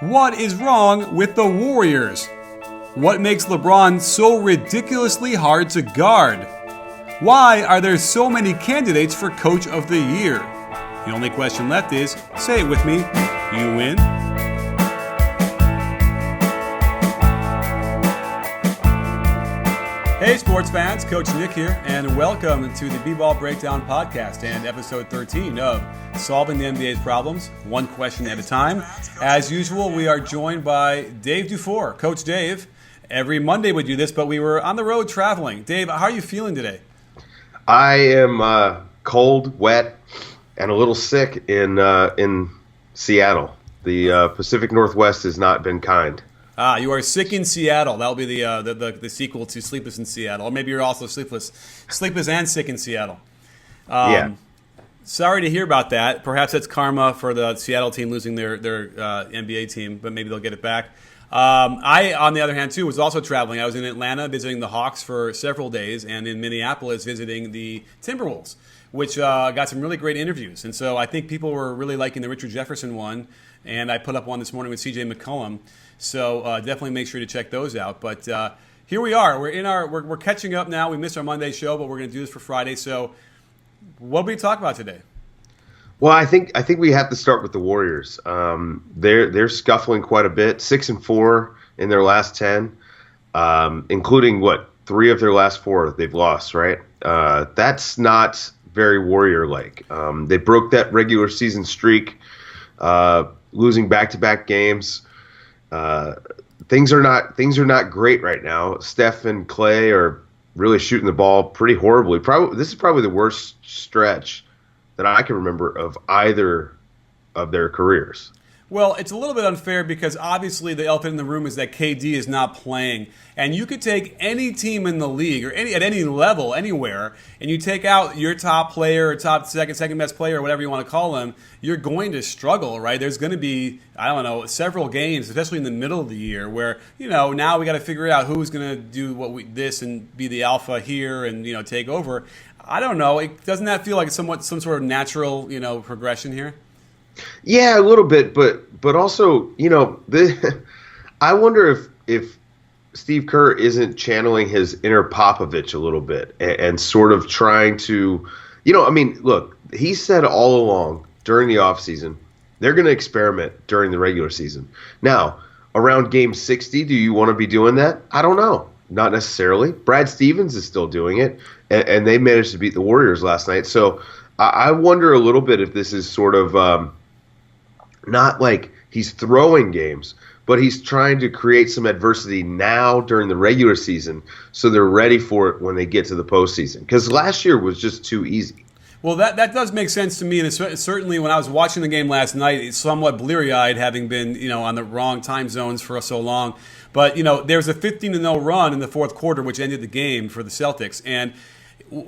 What is wrong with the Warriors? What makes LeBron so ridiculously hard to guard? Why are there so many candidates for Coach of the Year? The only question left is, say it with me, you win. Hey sports fans, Coach Nick here, and welcome to the B-Ball Breakdown Podcast and episode 13 of Solving the NBA's Problems, one question at a time. As usual, we are joined by Dave Dufour. Coach Dave, every Monday we do this, but we were on the road traveling. Dave, how are you feeling today? I am cold, wet, and a little sick in Seattle. The Pacific Northwest has not been kind. You are sick in Seattle. That'll be the sequel to Sleepless in Seattle. Or maybe you're also sleepless and sick in Seattle. Yeah. Sorry to hear about that. Perhaps that's karma for the Seattle team losing their NBA team, but maybe they'll get it back. I, on the other hand, too, was also traveling. I was in Atlanta visiting the Hawks for several days, and in Minneapolis visiting the Timberwolves, which got some really great interviews. And so I think people were really liking the Richard Jefferson one, and I put up one this morning with CJ McCollum. So definitely make sure to check those out. But here we are. We're catching up now. We missed our Monday show, but we're going to do this for Friday. So what will we talk about today? Well, I think we have to start with the Warriors. They're scuffling quite a bit, 6-4 in their last 10, including 3 of their last 4 they've lost. Right? That's not very Warrior-like. They broke that regular season streak, losing back-to-back games. Things are not great right now. Steph and Clay are really shooting the ball pretty horribly. This is probably the worst stretch that I can remember of either of their careers. Well, it's a little bit unfair because obviously the elephant in the room is that KD is not playing. And you could take any team in the league or at any level, anywhere, and you take out your top player or top second best player or whatever you want to call him, you're going to struggle, right? There's going to be, several games, especially in the middle of the year where, now we got to figure out who's going to do this and be the alpha here and, take over. I don't know. Doesn't that feel like some sort of natural, progression here? Yeah, a little bit, but also, I wonder if Steve Kerr isn't channeling his inner Popovich a little bit and sort of trying to, look, he said all along during the offseason, they're going to experiment during the regular season. Now, around game 60, do you want to be doing that? I don't know. Not necessarily. Brad Stevens is still doing it, and they managed to beat the Warriors last night. So I wonder a little bit if this is sort of not like he's throwing games, but he's trying to create some adversity now during the regular season so they're ready for it when they get to the postseason. Because last year was just too easy. Well, that does make sense to me, and certainly when I was watching the game last night, it's somewhat bleary-eyed, having been on the wrong time zones for so long. But there's a 15-0 run in the fourth quarter, which ended the game for the Celtics, and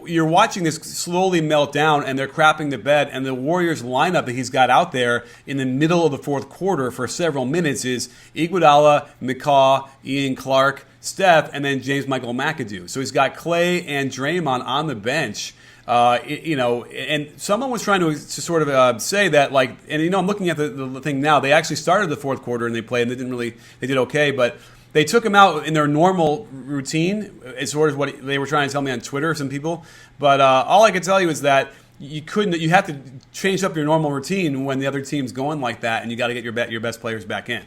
you're watching this slowly melt down, and they're crapping the bed, and the Warriors lineup that he's got out there in the middle of the fourth quarter for several minutes is Iguodala, McCaw, Ian Clark, Steph, and then James Michael McAdoo. So he's got Clay and Draymond on the bench. And someone was trying to sort of say that, I'm looking at the thing now. They actually started the fourth quarter and they played, and they did okay, but they took him out in their normal routine, as sort of what they were trying to tell me on Twitter, some people. But all I can tell you is that you have to change up your normal routine when the other team's going like that, and you got to get your best players back in.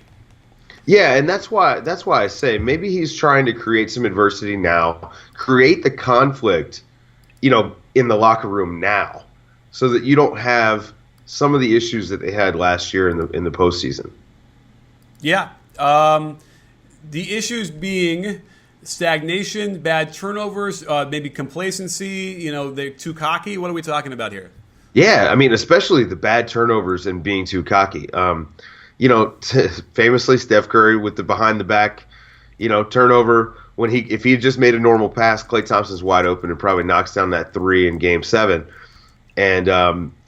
Yeah, and that's why I say maybe he's trying to create some adversity now, create the conflict, in the locker room now, so that you don't have some of the issues that they had last year in the postseason. Yeah. The issues being stagnation, bad turnovers, maybe complacency, they're too cocky. What are we talking about here? Yeah, especially the bad turnovers and being too cocky. Famously, Steph Curry with the behind-the-back, turnover. If he had just made a normal pass, Klay Thompson's wide open and probably knocks down that 3 in Game 7. And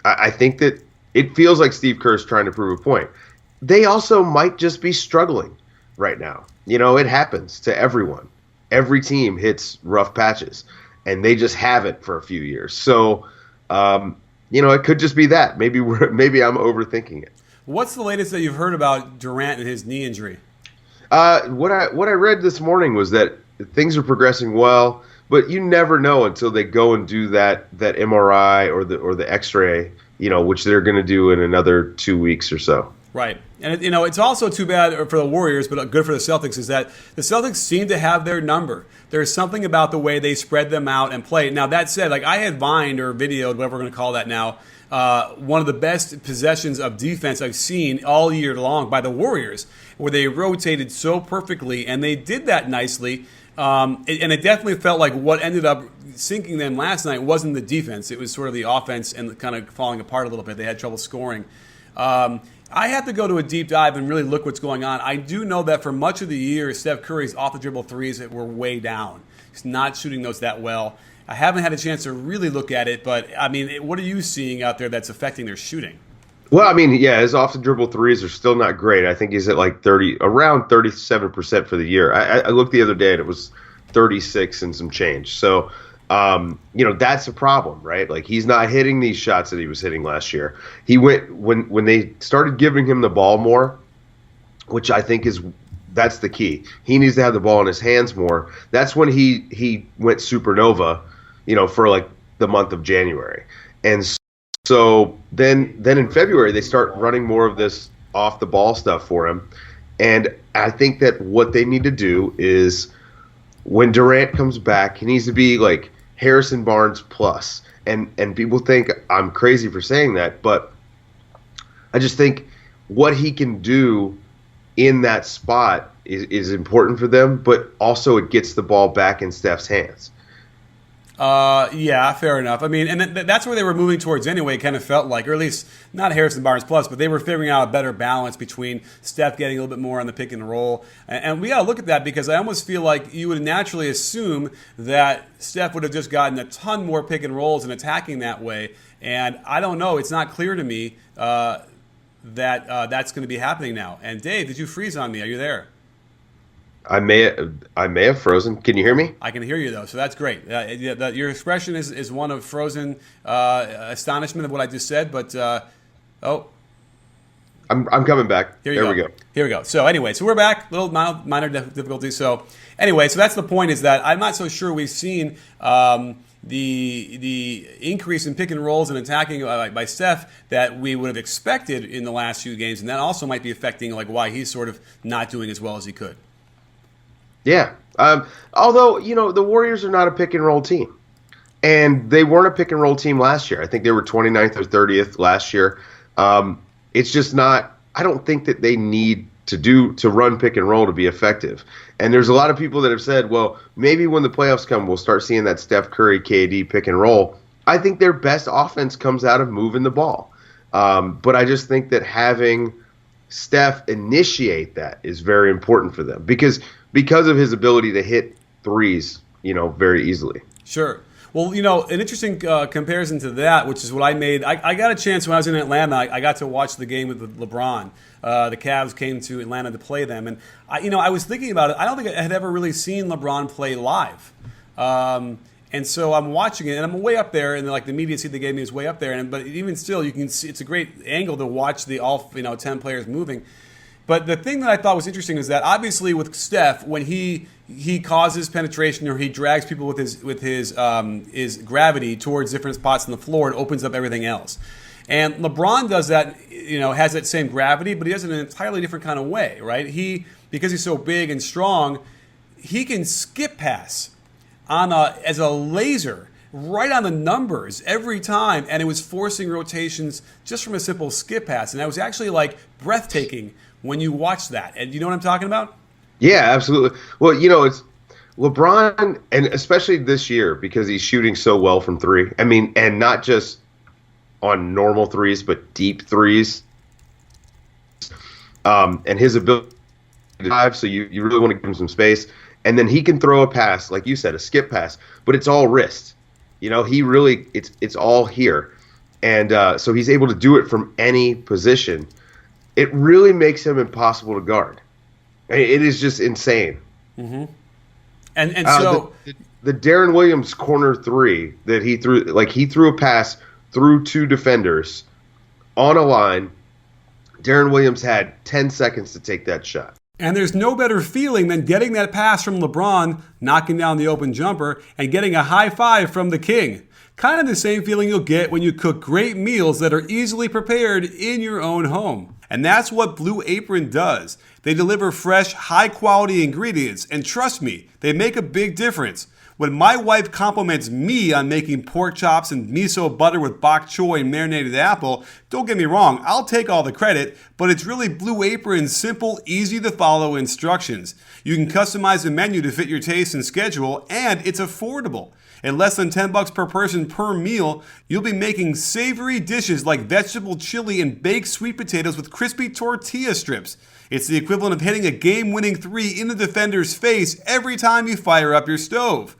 I think that it feels like Steve Kerr's trying to prove a point. They also might just be struggling right now. It happens to everyone. Every team hits rough patches, and they just haven't for a few years. So, it could just be that. Maybe I'm overthinking it. What's the latest that you've heard about Durant and his knee injury? What I read this morning was that things are progressing well, but you never know until they go and do that MRI or the X-ray, which they're going to do in another 2 weeks or so. Right. And, it's also too bad for the Warriors, but good for the Celtics, is that the Celtics seem to have their number. There's something about the way they spread them out and play. Now, that said, I had vined or videoed, whatever we're going to call that now, one of the best possessions of defense I've seen all year long by the Warriors, where they rotated so perfectly, and they did that nicely. And it definitely felt like what ended up sinking them last night wasn't the defense. It was sort of the offense and kind of falling apart a little bit. They had trouble scoring. I have to go to a deep dive and really look what's going on. I do know that for much of the year, Steph Curry's off-the-dribble threes were way down. He's not shooting those that well. I haven't had a chance to really look at it, but, what are you seeing out there that's affecting their shooting? Well, his off-the-dribble threes are still not great. I think he's at around 37% for the year. I looked the other day and it was 36 and some change. So, that's a problem, right? He's not hitting these shots that he was hitting last year. He went when they started giving him the ball more, which I think that's the key. He needs to have the ball in his hands more. That's when he went supernova, for the month of January. And so then in February, they start running more of this off the ball stuff for him. And I think that what they need to do is when Durant comes back, he needs to be like Harrison Barnes plus. And people think I'm crazy for saying that, but I just think what he can do in that spot is important for them, but also it gets the ball back in Steph's hands. Yeah, fair enough. And that's where they were moving towards anyway, it kind of felt like, or at least not Harrison Barnes plus, but they were figuring out a better balance between Steph getting a little bit more on the pick and roll. And we got to look at that because I almost feel like you would naturally assume that Steph would have just gotten a ton more pick and rolls and attacking that way. And I don't know. It's not clear to me that that's going to be happening now. And Dave, did you freeze on me? Are you there? I may have frozen. Can you hear me? I can hear you, though, so that's great. Your expression is one of frozen astonishment of what I just said, but I'm coming back. Here we go. So anyway, we're back. Little minor difficulty. So anyway, so that's the point, is that I'm not so sure we've seen the increase in pick and rolls and attacking by Steph that we would have expected in the last few games, and that also might be affecting why he's sort of not doing as well as he could. Yeah. Although, the Warriors are not a pick and roll team. And they weren't a pick and roll team last year. I think they were 29th or 30th last year. It's just not – I don't think that they need to run pick and roll to be effective. And there's a lot of people that have said, well, maybe when the playoffs come, we'll start seeing that Steph Curry, KD pick and roll. I think their best offense comes out of moving the ball. But I just think that having Steph initiate that is very important for them because of his ability to hit threes, very easily. Sure. Well, an interesting comparison to that, which is what I made. I got a chance when I was in Atlanta. I got to watch the game with LeBron. The Cavs came to Atlanta to play them. And, I was thinking about it. I don't think I had ever really seen LeBron play live. And so I'm watching it, and I'm way up there, and the immediacy they gave me is way up there. But even still, you can see it's a great angle to watch the all 10 players moving. But the thing that I thought was interesting is that obviously with Steph, when he causes penetration or he drags people with his gravity towards different spots on the floor, it opens up everything else. And LeBron does that, has that same gravity, but he does it in an entirely different kind of way, right? Because he's so big and strong, he can skip pass as a laser right on the numbers every time, and it was forcing rotations just from a simple skip pass. And that was actually breathtaking when you watch that. And you know what I'm talking about? Yeah, absolutely. Well, it's LeBron, and especially this year because he's shooting so well from three. And not just on normal threes, but deep threes. And his ability to drive, so you really want to give him some space. And then he can throw a pass, like you said, a skip pass, but it's all wrist. He really, it's all here. And so he's able to do it from any position. It really makes him impossible to guard. It is just insane. Mm-hmm. And so the Deron Williams corner three that he threw, he threw a pass through two defenders on a line, Deron Williams had 10 seconds to take that shot. And there's no better feeling than getting that pass from LeBron, knocking down the open jumper, and getting a high five from the king. Kind of the same feeling you'll get when you cook great meals that are easily prepared in your own home. And that's what Blue Apron does. They deliver fresh, high-quality ingredients, and trust me, they make a big difference. When my wife compliments me on making pork chops and miso butter with bok choy and marinated apple, don't get me wrong, I'll take all the credit, but it's really Blue Apron's simple, easy-to-follow instructions. You can customize the menu to fit your taste and schedule, and it's affordable. At less than $10 per person per meal, you'll be making savory dishes like vegetable chili and baked sweet potatoes with crispy tortilla strips. It's the equivalent of hitting a game-winning three in the defender's face every time you fire up your stove.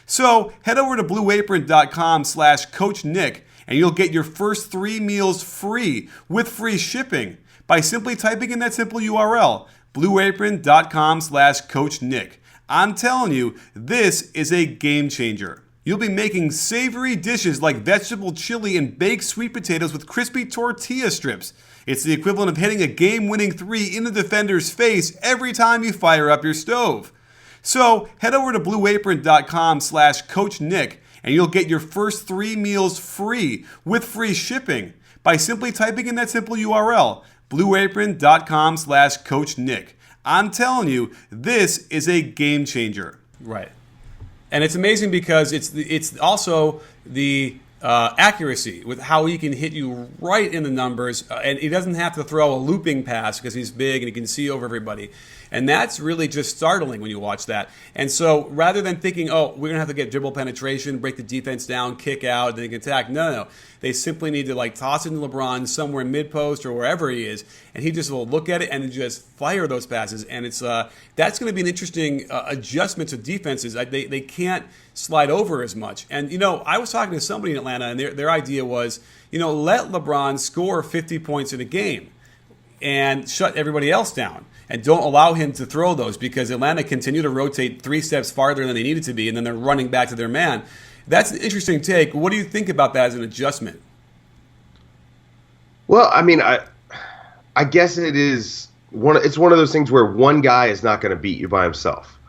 So head over to blueapron.com/CoachNick and you'll get your first 3 meals free with free shipping by simply typing in that simple URL, blueapron.com/CoachNick. I'm telling you, this is a game changer. You'll be making savory dishes like vegetable chili and baked sweet potatoes with crispy tortilla strips. It's the equivalent of hitting a game-winning three in the defender's face every time you fire up your stove. So head over to blueapron.com/CoachNick and you'll get your first 3 meals free with free shipping by simply typing in that simple URL, blueapron.com/CoachNick. I'm telling you, this is a game changer. Right. And it's amazing because it's also the accuracy with how he can hit you right in the numbers, and he doesn't have to throw a looping pass because he's big and he can see over everybody. And that's really just startling when you watch that. And so rather than thinking, oh, we're going to have to get dribble penetration, break the defense down, kick out, then he can attack. No. They simply need to toss it to LeBron somewhere mid-post or wherever he is, and he just will look at it and just fire those passes. And it's that's going to be an interesting adjustment to defenses. They can't slide over as much. And, I was talking to somebody in Atlanta, and their idea was, let LeBron score 50 points in a game and shut everybody else down. And don't allow him to throw those because Atlanta continue to rotate 3 steps farther than they needed to be, and then they're running back to their man. That's an interesting take. What do you think about that as an adjustment? Well, I mean, I guess it's one of those things where one guy is not going to beat you by himself.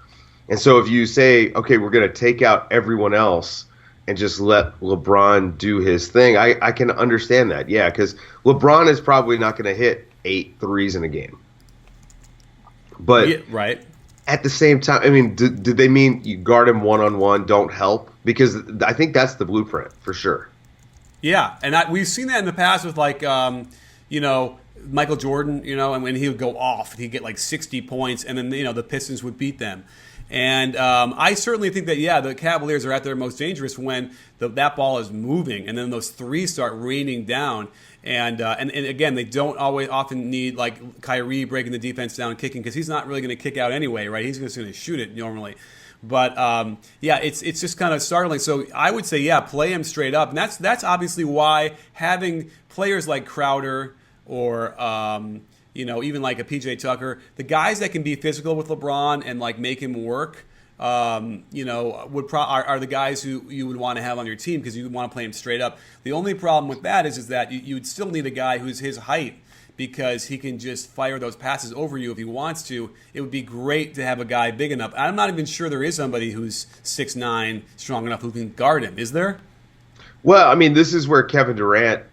And so if you say, okay, we're going to take out everyone else and just let LeBron do his thing, I can understand that. Yeah, because LeBron is probably not going to hit 8 threes in a game. But yeah, right. At the same time, I mean, did they mean you guard him one-on-one, don't help? Because I think that's the blueprint for sure. Yeah, and we've seen that in the past with Michael Jordan, and when he would go off, he'd get 60 points, and then the Pistons would beat them. And I certainly think that the Cavaliers are at their most dangerous when that ball is moving, and then those threes start raining down. And again, they don't often need KYRIE breaking the defense down and kicking because he's not really going to kick out anyway, right? He's just going to shoot it normally. But it's just kind of startling. So I would say play him straight up, and that's obviously why having players like Crowder or even like a PJ Tucker, the guys that can be physical with LeBron and make him work. Are the guys who you would want to have on your team because you would want to play him straight up. The only problem with that is that you would still need a guy who's his height because he can just fire those passes over you if he wants to. It would be great to have a guy big enough. I'm not even sure there is somebody who's 6'9", strong enough who can guard him. Is there? Well, I mean, this is where Kevin Durant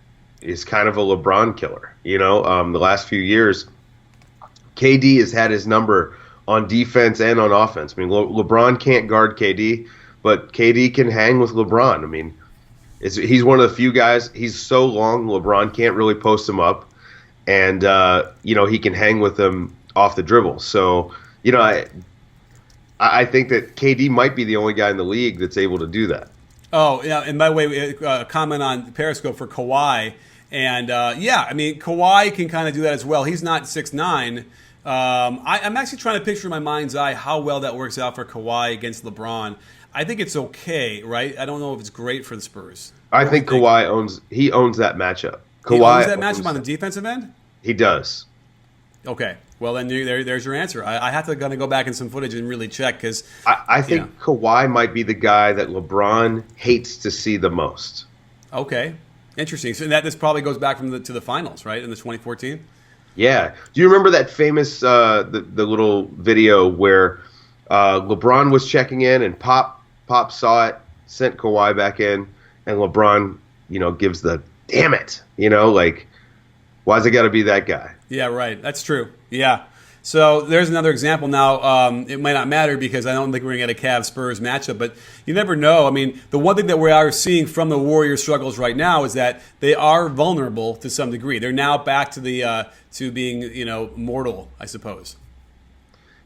is kind of a LeBron killer. The last few years, KD has had his number on defense and on offense. I mean, LeBron can't guard KD, but KD can hang with LeBron. I mean, he's one of the few guys. He's so long, LeBron can't really post him up, and he can hang with him off the dribble. So, I think that KD might be the only guy in the league that's able to do that. Oh, yeah, and by the way, comment on Periscope for Kawhi, and Kawhi can kind of do that as well. He's not 6'9". I'm actually trying to picture in my mind's eye how well that works out for Kawhi against LeBron. I think it's okay, right? I don't know if it's great for the Spurs. I think Kawhi owns that matchup. He owns that matchup on the defensive end? He does. Okay. Well, then there's your answer. I have to go back in some footage and really check because I think Kawhi might be the guy that LeBron hates to see the most. Okay. Interesting. So this probably goes back to the finals, right, in the 2014? Yeah. Do you remember that famous the little video where LeBron was checking in and Pop saw it, sent Kawhi back in, and LeBron, gives the damn it, like, why's it got to be that guy? Yeah, right. That's true. Yeah. So there's another example. Now, it might not matter because I don't think we're going to get a Cavs-Spurs matchup, but you never know. I mean, the one thing that we are seeing from the Warriors' struggles right now is that they are vulnerable to some degree. They're now back to the to being, mortal, I suppose.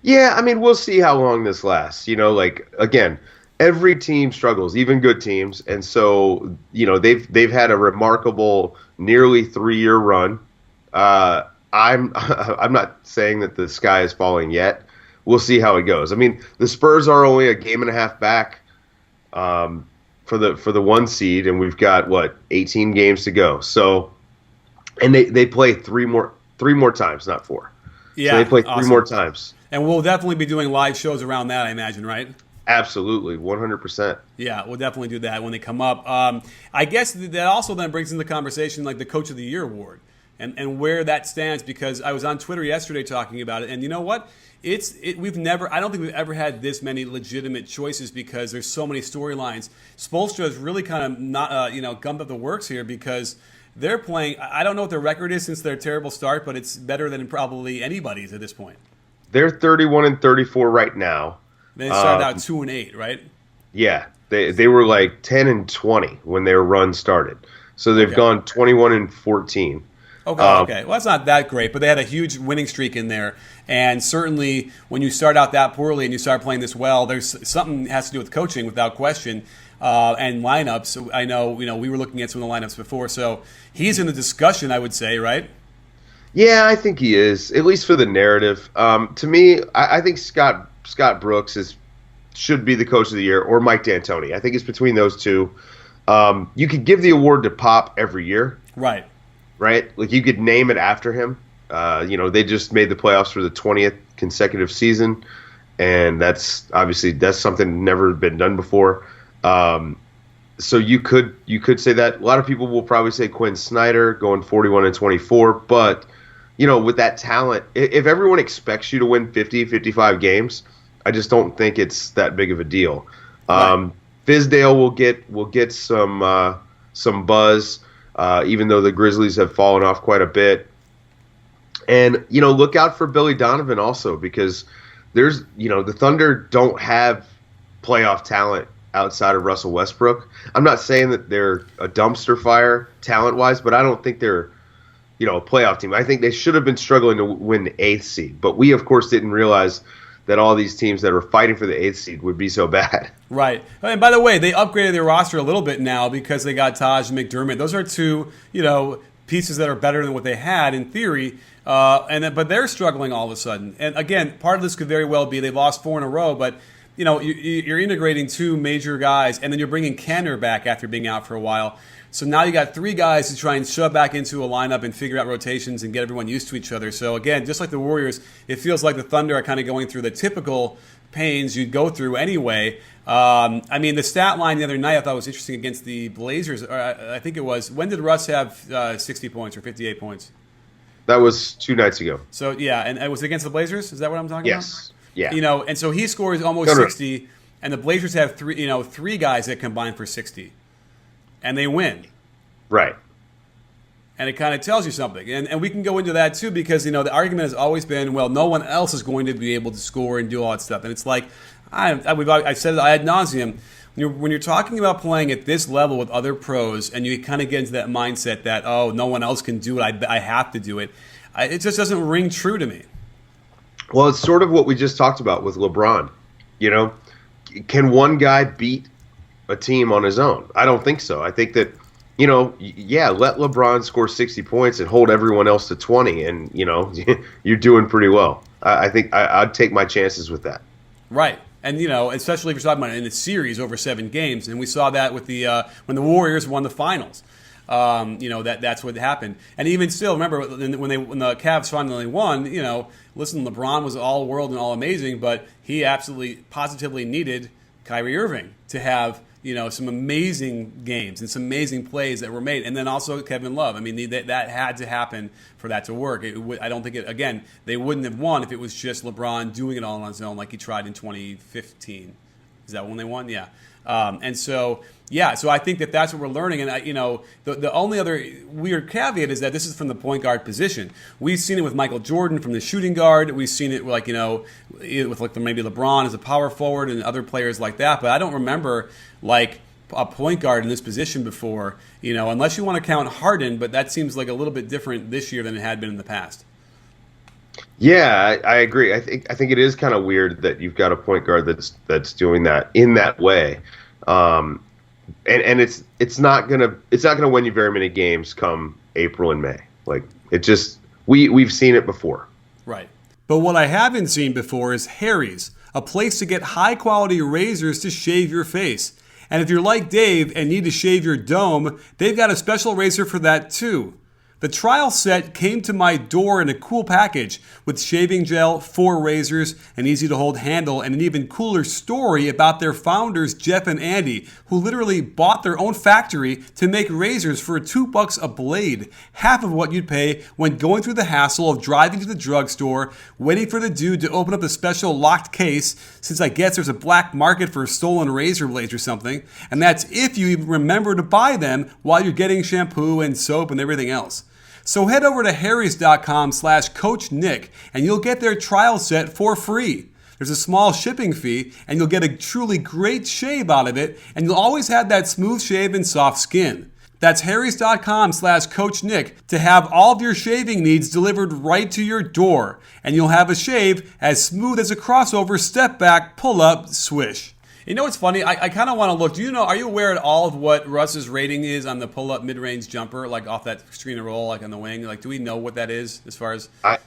Yeah, I mean, we'll see how long this lasts. Like, again, every team struggles, even good teams, and so they've had a remarkable nearly 3-year run. I'm not saying that the sky is falling yet. We'll see how it goes. I mean, the Spurs are only a game and a half back for the 1 seed, and we've got 18 games to go. So, and they play three more times, not 4. Yeah, so they play 3 awesome. more times. And we'll definitely be doing live shows around that, I imagine, right? Absolutely, 100%. Yeah, we'll definitely do that when they come up. I guess that also then brings into the conversation like the Coach of the Year award and where that stands, because I was on Twitter yesterday talking about it, and you know what? I don't think we've ever had this many legitimate choices because there's so many storylines. Spoelstra has really kind of not gummed up the works here because they're playing. I don't know what their record is since their terrible start, but it's better than probably anybody's at this point. They're 31-34 right now. They started out 2-8, right? Yeah, they were like 10-20 when their run started. So they've gone 21-14. Okay. Well, that's not that great, but they had a huge winning streak in there. And certainly, when you start out that poorly and you start playing this well, there's something that has to do with coaching, without question, and lineups. I know, we were looking at some of the lineups before, so he's in the discussion, I would say, right? Yeah, I think he is, at least for the narrative. To me, I think Scott Brooks should be the Coach of the Year, or Mike D'Antoni. I think it's between those two. You could give the award to Pop every year. Right. Like, you could name it after him. They just made the playoffs for the 20th consecutive season, and that's something never been done before. So you could say that. A lot of people will probably say Quinn Snyder going 41-24, but with that talent, if everyone expects you to win 50, 55 games, I just don't think it's that big of a deal. Right. Fizdale will get some buzz. Even though the Grizzlies have fallen off quite a bit. And, look out for Billy Donovan also, because there's, the Thunder don't have playoff talent outside of Russell Westbrook. I'm not saying that they're a dumpster fire talent-wise, but I don't think they're, a playoff team. I think they should have been struggling to win the 8th seed. But we, of course, didn't realize that all these teams that were fighting for the 8th seed would be so bad. Right. And by the way, they upgraded their roster a little bit now because they got Taj and McDermott. Those are two, pieces that are better than what they had in theory. But they're struggling all of a sudden. And again, part of this could very well be they've lost 4 in a row, but you're integrating 2 major guys, and then you're bringing Kenner back after being out for a while. So now you got 3 guys to try and shove back into a lineup and figure out rotations and get everyone used to each other. So again, just like the Warriors, it feels like the Thunder are kind of going through the typical pains you'd go through anyway. The stat line the other night I thought was interesting against the Blazers. I think it was, when did Russ have 60 points or 58 points? That was 2 nights ago. So, yeah, and it was against the Blazers? Is that what I'm talking about? Yes. Yeah. And so he scores almost 60, and the Blazers have 3 guys that combine for 60. And they win. Right. And it kind of tells you something. And we can go into that too because, the argument has always been, well, no one else is going to be able to score and do all that stuff. And it's like, I've said it ad nauseum. When you're talking about playing at this level with other pros and you kind of get into that mindset that, oh, no one else can do it, I have to do it, it just doesn't ring true to me. Well, it's sort of what we just talked about with LeBron. Can one guy beat a team on his own? I don't think so. I think that, let LeBron score 60 points and hold everyone else to 20, and, you're doing pretty well. I think I'd take my chances with that. Right. And, especially if you're talking about in a series over 7 games. And we saw that with the when the Warriors won the finals. That's what happened. And even still, remember, when the Cavs finally won, listen, LeBron was all world and all amazing, but he absolutely, positively needed Kyrie Irving to have some amazing games and some amazing plays that were made. And then also Kevin Love. I mean, that had to happen for that to work. I don't think again, they wouldn't have won if it was just LeBron doing it all on his own like he tried in 2015. Is that when they won? Yeah. So I think that's what we're learning. And, the only other weird caveat is that this is from the point guard position. We've seen it with Michael Jordan from the shooting guard. We've seen it with maybe LeBron as a power forward and other players like that. But I don't remember like a point guard in this position before, unless you want to count Harden. But that seems like a little bit different this year than it had been in the past. Yeah, I agree. I think it is kind of weird that you've got a point guard that's doing that in that way, and it's not gonna win you very many games come April and May. Like we've seen it before. Right. But what I haven't seen before is Harry's, a place to get high quality razors to shave your face. And if you're like Dave and need to shave your dome, they've got a special razor for that too. The trial set came to my door in a cool package with shaving gel, 4 razors, an easy-to-hold handle, and an even cooler story about their founders, Jeff and Andy, who literally bought their own factory to make razors for $2 a blade, half of what you'd pay when going through the hassle of driving to the drugstore, waiting for the dude to open up the special locked case, since I guess there's a black market for stolen razor blades or something, and that's if you even remember to buy them while you're getting shampoo and soap and everything else. So head over to harrys.com/Coach Nick and you'll get their trial set for free. There's a small shipping fee and you'll get a truly great shave out of it, and you'll always have that smooth shave and soft skin. That's harrys.com/Coach Nick to have all of your shaving needs delivered right to your door, and you'll have a shave as smooth as a crossover step back, pull up, swish. You know what's funny? I kind of want to look. Are you aware at all of what Russ's rating is on the pull-up mid-range jumper, like off that screen and roll, like on the wing? Like, do we know what that is as far as? I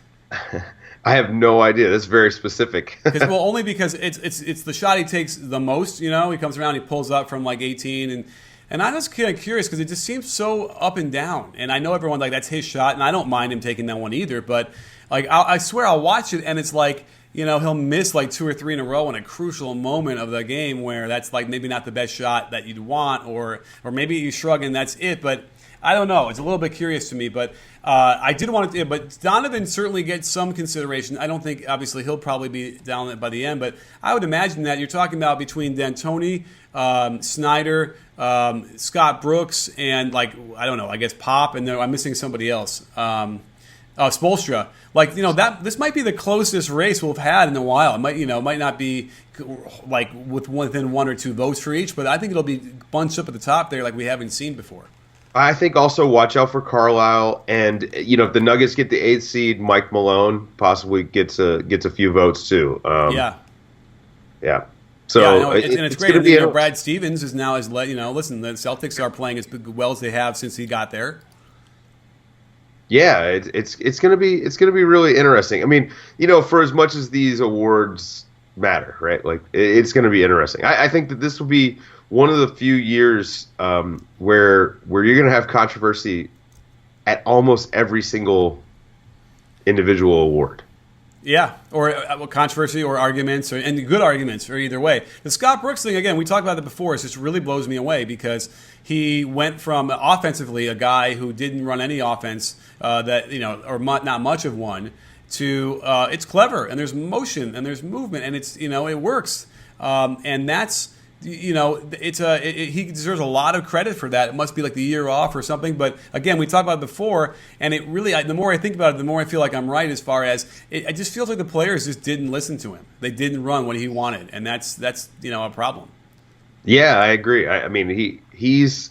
have no idea. That's very specific. Only because it's the shot he takes the most. He comes around, he pulls up from like 18, and I'm just kind of curious because it just seems so up and down. And I know everyone like that's his shot, and I don't mind him taking that one either. But like I swear I'll watch it, and it's like. He'll miss like 2 or 3 in a row in a crucial moment of the game where that's like maybe not the best shot that you'd want, or maybe you shrug and that's it. But I don't know. It's a little bit curious to me. But I did want to. But Donovan certainly gets some consideration. I don't think obviously he'll probably be down by the end, but I would imagine that you're talking about between D'Antoni, Snyder, Scott Brooks, and like I don't know. I guess Pop, and I'm missing somebody else. Spoelstra, this might be the closest race we've had in a while. It might not be like within 1 or 2 votes for each, but I think it'll be bunched up at the top there like we haven't seen before. I think also watch out for Carlisle, and if the Nuggets get the 8th seed, Mike Malone possibly gets a few votes too. Yeah. So it's great. Brad Stevens is now listen, the Celtics are playing as well as they have since he got there. Yeah, it's gonna be really interesting. I mean, for as much as these awards matter, right? Like it's gonna be interesting. I think that this will be one of the few years where you're gonna have controversy at almost every single individual award. Yeah, or controversy or arguments, and good arguments, or either way. The Scott Brooks thing, again, we talked about it before. It just really blows me away because he went from offensively a guy who didn't run any offense or not much of one to it's clever and there's motion and there's movement and it's it works and that's. He deserves a lot of credit for that. It must be like the year off or something. But again, we talked about it before, and it really, the more I think about it, the more I feel like I'm right as far as it just feels like the players just didn't listen to him. They didn't run what he wanted, and that's a problem. Yeah, I agree. I mean, he's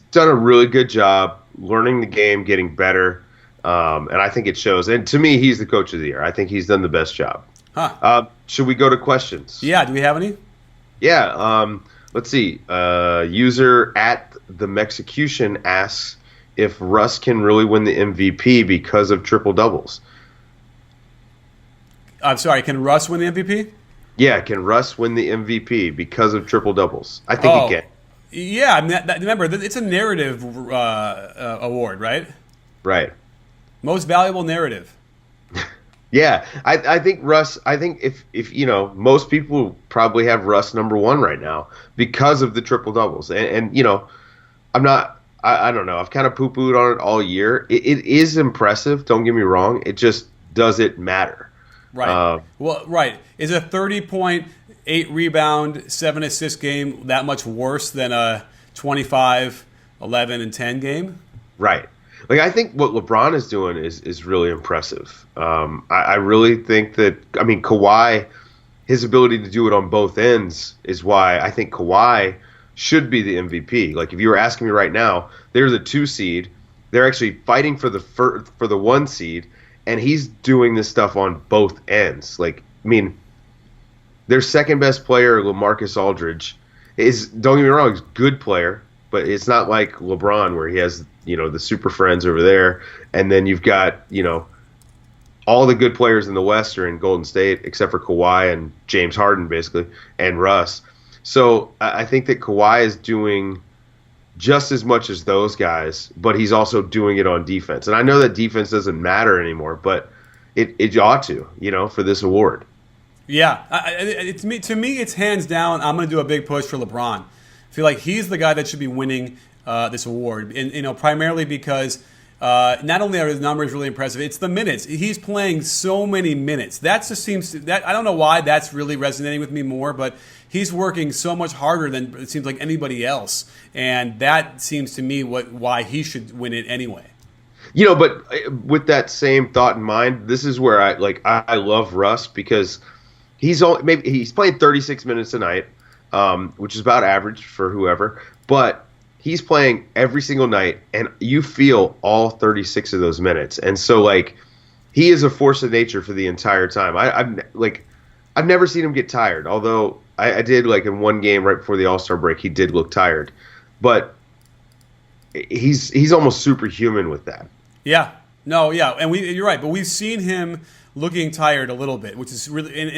done a really good job learning the game, getting better, and I think it shows. And to me, he's the coach of the year. I think he's done the best job. Should we go to questions? Yeah. Do we have any? Yeah, let's see. User at the Mexicution asks if Russ can really win the MVP because of triple doubles. I'm sorry, can Russ win the MVP? Yeah, can Russ win the MVP because of triple doubles? I think he can. Yeah, remember, it's a narrative award, right? Right. Most valuable narrative. Yeah, I think Russ. I think if most people probably have Russ number one right now because of the triple doubles, and I'm not. I don't know. I've kind of poo pooed on it all year. It is impressive. Don't get me wrong. It just doesn't matter. Right. Right. Is a 30-point, 8 rebound, 7 assist game that much worse than a 25, 11, and 10 game? Right. Like I think what LeBron is doing is really impressive. I really think that Kawhi, his ability to do it on both ends is why I think Kawhi should be the MVP. Like if you were asking me right now, they're the 2 seed. They're actually fighting for the 1 seed, and he's doing this stuff on both ends. Like their second best player, LaMarcus Aldridge, don't get me wrong, he's a good player, but it's not like LeBron where he has the super friends over there, and then you've got all the good players in the West are in Golden State except for Kawhi and James Harden basically and Russ. So I think that Kawhi is doing just as much as those guys, but he's also doing it on defense. And I know that defense doesn't matter anymore, but it ought to, for this award. Yeah, to me, it's hands down. I'm going to do a big push for LeBron. I feel like he's the guy that should be winning this award, and primarily because not only are his numbers really impressive, it's the minutes. He's playing so many minutes. That just seems that I don't know why that's really resonating with me more, but he's working so much harder than it seems like anybody else, and that seems to me why he should win it anyway. But with that same thought in mind, this is where I love Russ because he's playing 36 minutes a night, which is about average for whoever, but he's playing every single night, and you feel all 36 of those minutes. And so, he is a force of nature for the entire time. I've never seen him get tired, although I did, in one game right before the All-Star break, he did look tired. But he's almost superhuman with that. Yeah. No, yeah. And you're right, but we've seen him looking tired a little bit, which is really – and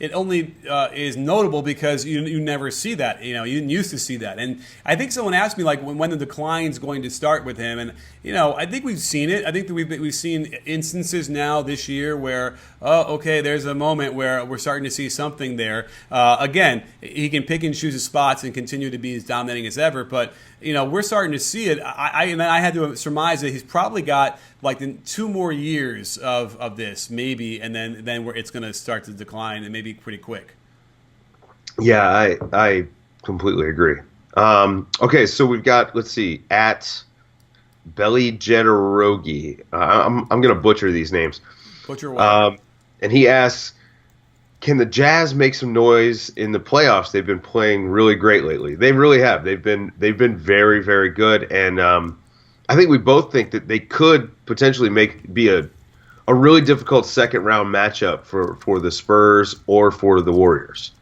it only is notable because you never see that. You didn't used to see that. And I think someone asked me when the decline is going to start with him, and I think we've seen it. I think that we've seen instances now this year where there's a moment where we're starting to see something there. Again, he can pick and choose his spots and continue to be as dominating as ever, but we're starting to see it. I had to surmise that he's probably got 2 more years of this maybe, and then where it's going to start to decline and maybe pretty quick. Yeah, I completely agree. Okay, so we've got, let's see, at Belly Jetarogi. I'm going to butcher these names. Butcher what? And he asks, can the Jazz make some noise in the playoffs? They've been playing really great lately. They really have. They've been very, very good, and I think we both think that they could potentially be a really difficult second round matchup for the Spurs or for the Warriors.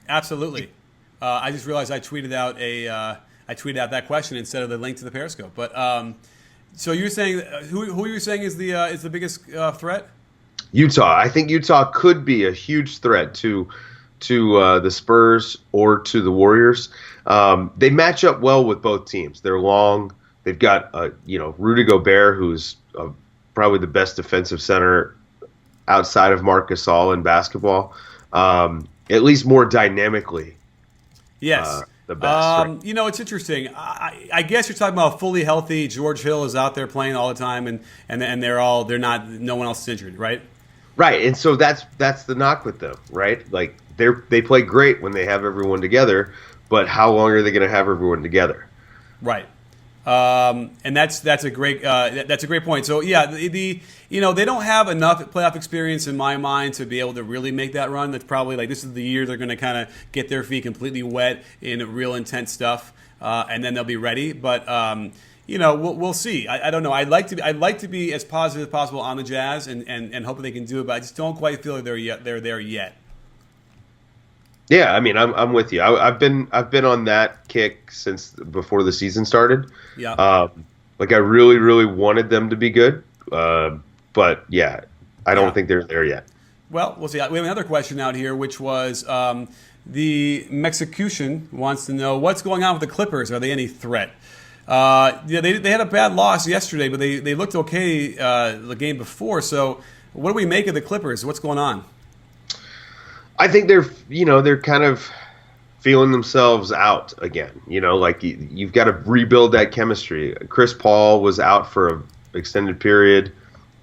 Absolutely. I just realized I tweeted out that question instead of the link to the Periscope. But so you're saying who you're saying is the biggest threat? Utah. I think Utah could be a huge threat to the Spurs or to the Warriors. They match up well with both teams. They're long. They've got Rudy Gobert, who's probably the best defensive center outside of Marc Gasol in basketball. At least more dynamically. Yes. The best. Right? It's interesting. I guess you're talking about fully healthy. George Hill is out there playing all the time, and no one else is injured, right? Right, and so that's the knock with them, right? They play great when they have everyone together, but how long are they going to have everyone together? Right. And that's a great point. So yeah, they don't have enough playoff experience in my mind to be able to really make that run. That's probably this is the year they're going to kind of get their feet completely wet in real intense stuff, and then they'll be ready. But we'll see. I don't know. I'd like to be as positive as possible on the Jazz and hope that they can do it, but I just don't quite feel like they're there yet. Yeah, I'm with you. I've been on that kick since before the season started. Yeah. I really, really wanted them to be good, but yeah, I don't think they're there yet. Well, we'll see. We have another question out here, which was the Mexicution wants to know what's going on with the Clippers. Are they any threat? Yeah, they had a bad loss yesterday, but they looked okay the game before. So what do we make of the Clippers? What's going on? I think they're kind of feeling themselves out again. Like you've got to rebuild that chemistry. Chris Paul was out for an extended period.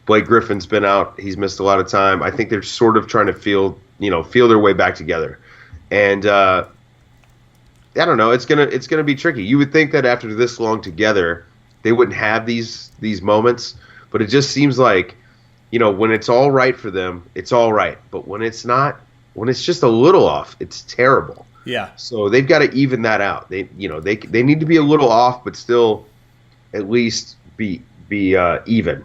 Blake Griffin's been out. He's missed a lot of time. I think they're sort of trying to feel their way back together. And I don't know. It's gonna be tricky. You would think that after this long together, they wouldn't have these moments. But it just seems like, when it's all right for them, it's all right. But when it's not, when it's just a little off, it's terrible. Yeah. So they've got to even that out. They need to be a little off, but still at least be even.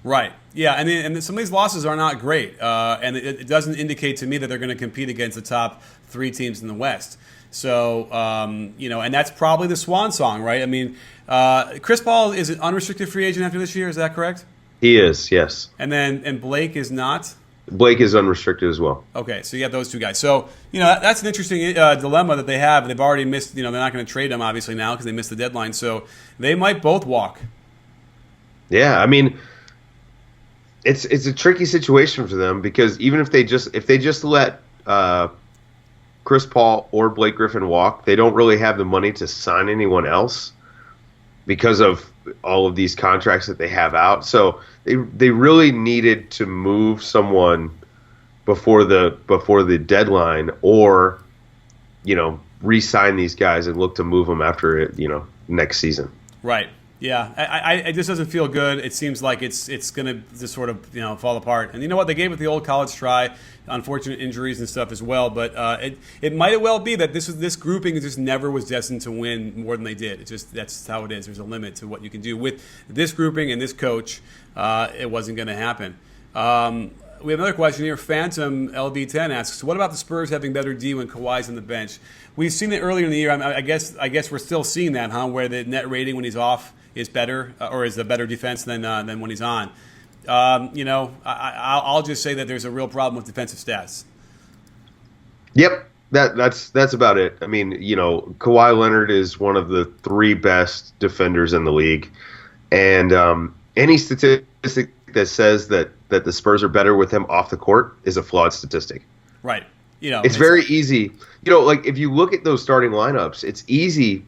Right. Yeah, and some of these losses are not great, and it doesn't indicate to me that they're going to compete against the top 3 teams in the West. So, and that's probably the swan song, right? I mean, Chris Paul is an unrestricted free agent after this year. Is that correct? He is, yes. And Blake is not? Blake is unrestricted as well. Okay, so you got those 2 guys. So, that's an interesting dilemma that they have. They've already missed, they're not going to trade them, obviously, now because they missed the deadline. So they might both walk. Yeah, I mean, it's a tricky situation for them because even if they just let Chris Paul or Blake Griffin walk, they don't really have the money to sign anyone else because of all of these contracts that they have out. So they really needed to move someone before the deadline, or re-sign these guys and look to move them after it, next season. Right. Yeah, it just doesn't feel good. It seems like it's going to just sort of fall apart. And you know what? They gave it the old college try, unfortunate injuries and stuff as well. But it might well be that this grouping just never was destined to win more than they did. That's how it is. There's a limit to what you can do with this grouping and this coach. It wasn't going to happen. We have another question here. Phantom LB10 asks, "What about the Spurs having better D when Kawhi's on the bench?" We've seen it earlier in the year. I guess we're still seeing that, huh? Where the net rating when he's off is better, or is a better defense than when he's on. I'll just say that there's a real problem with defensive stats. Yep, that's about it. I mean, Kawhi Leonard is one of the 3 best defenders in the league, and any statistic that says that the Spurs are better with him off the court is a flawed statistic. Right. It's very easy. Like if you look at those starting lineups, it's easy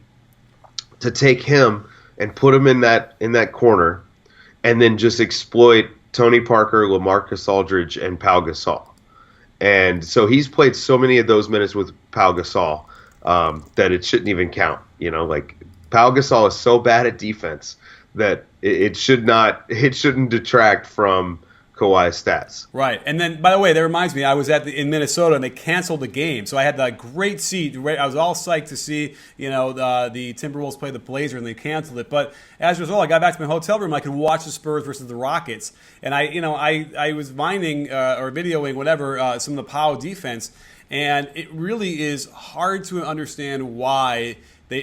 to take him and put him in that corner, and then just exploit Tony Parker, LaMarcus Aldridge, and Pau Gasol. And so he's played so many of those minutes with Pau Gasol that it shouldn't even count. Like Pau Gasol is so bad at defense that it shouldn't detract from Kawhi's stats. Right. And then, by the way, that reminds me, I was in Minnesota and they canceled the game. So I had that great seat. I was all psyched to see, the Timberwolves play the Blazers, and they canceled it. But as a result, I got back to my hotel room. I could watch the Spurs versus the Rockets. And I was minding or videoing whatever some of the Powell defense. And it really is hard to understand why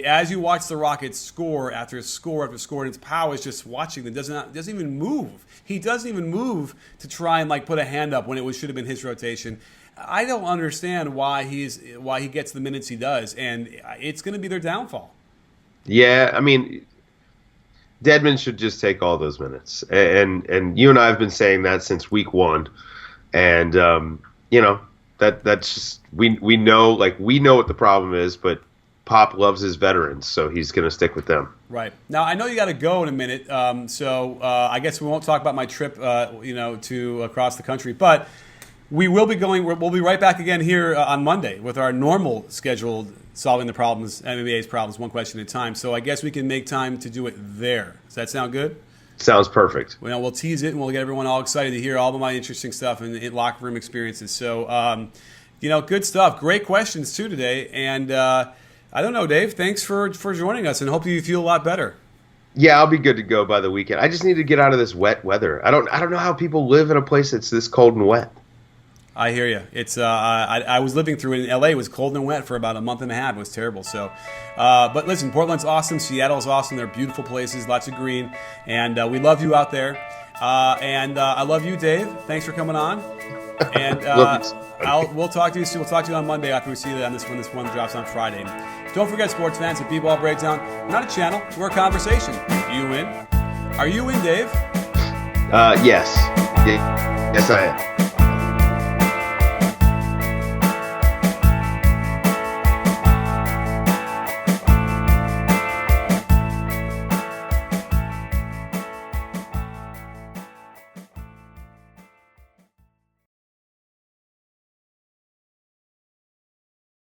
as you watch the Rockets score after score after score, and it's Powell is just watching them, doesn't even move. He doesn't even move to try and put a hand up when it should have been his rotation. I don't understand why he gets the minutes he does, and it's going to be their downfall. Yeah, I mean, Dedmon should just take all those minutes, and you and I have been saying that since week 1, and that's just we know what the problem is, but Pop loves his veterans, so he's going to stick with them. Right. Now, I know you got to go in a minute, so I guess we won't talk about my trip, to across the country. But we will be going. We'll be right back again here on Monday with our normal scheduled solving the problems, NBA's problems, one question at a time. So I guess we can make time to do it there. Does that sound good? Sounds perfect. Well, we'll tease it, and we'll get everyone all excited to hear all of my interesting stuff and locker room experiences. So, good stuff. Great questions, too, today. And I don't know, Dave. Thanks for joining us, and hope you feel a lot better. Yeah, I'll be good to go by the weekend. I just need to get out of this wet weather. I don't know how people live in a place that's this cold and wet. I hear you. It's I was living through it in LA. It was cold and wet for about a month and a half. It was terrible. So, but listen, Portland's awesome. Seattle's awesome. They're beautiful places, lots of green, and we love you out there. And I love you, Dave. Thanks for coming on. And we'll talk to you soon. We'll talk to you on Monday after we see that when this one drops on Friday. Don't forget, sports fans, that B-Ball Breakdown, not a channel, we're a conversation. You in? Are you in, Dave? Yes. Yes, I am.